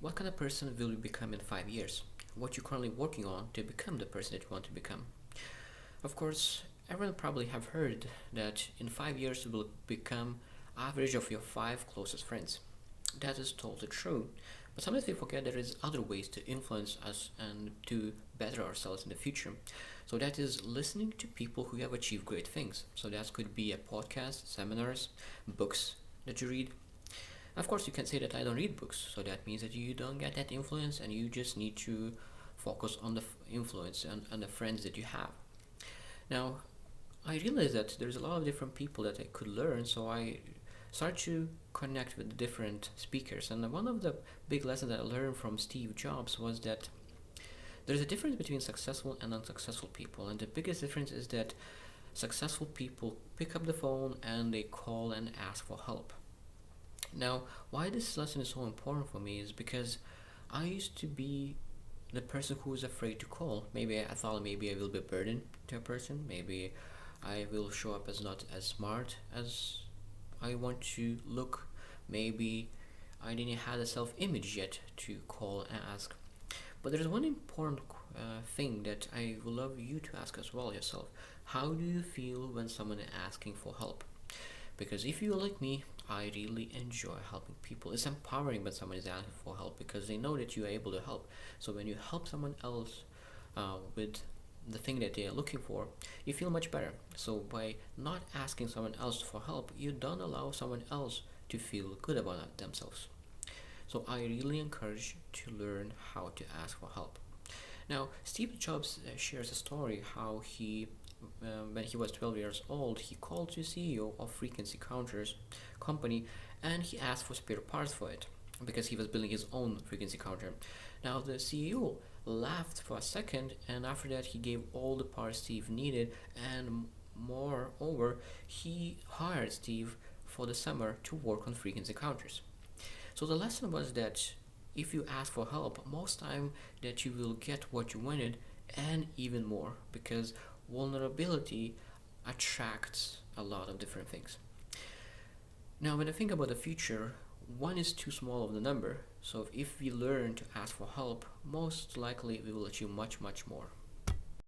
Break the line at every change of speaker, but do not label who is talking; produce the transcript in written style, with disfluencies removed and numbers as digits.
What kind of person will you become in 5 years? What you're currently working on to become the person that you want to become? Of course, everyone probably have heard that in 5 years you will become average of your five closest friends. That is totally true. But sometimes we forget there is other ways to influence us and to better ourselves in the future. So that is listening to people who have achieved great things. So that could be a podcast, seminars, books that you read. Of course, you can say that I don't read books, so that means that you don't get that influence and you just need to focus on the influence and the friends that you have. Now, I realized that there's a lot of different people that I could learn, so I started to connect with different speakers. And one of the big lessons that I learned from Steve Jobs was that there's a difference between successful and unsuccessful people, and the biggest difference is that successful people pick up the phone and they call and ask for help. Now, why this lesson is so important for me is because I used to be the person who was afraid to call. Maybe I thought maybe I will be a burden to a person. Maybe I will show up as not as smart as I want to look. Maybe I didn't have a self-image yet to call and ask. But there's one important thing that I would love you to ask as well yourself. How do you feel when someone is asking for help? Because if you're like me, I really enjoy helping people. It's empowering when someone is asking for help because they know that you are able to help. So when you help someone else with the thing that they are looking for, you feel much better. So by not asking someone else for help, you don't allow someone else to feel good about themselves. So I really encourage you to learn how to ask for help. Now, Steve Jobs shares a story how when he was 12 years old, he called to CEO of Frequency Counters company and he asked for spare parts for it because he was building his own frequency counter. Now, the CEO laughed for a second and after that he gave all the parts Steve needed and moreover, he hired Steve for the summer to work on frequency counters. So the lesson was that if you ask for help, most time that you will get what you wanted and even more because vulnerability attracts a lot of different things. Now, when I think about the future, one is too small of the number. So if we learn to ask for help, most likely we will achieve much, much more.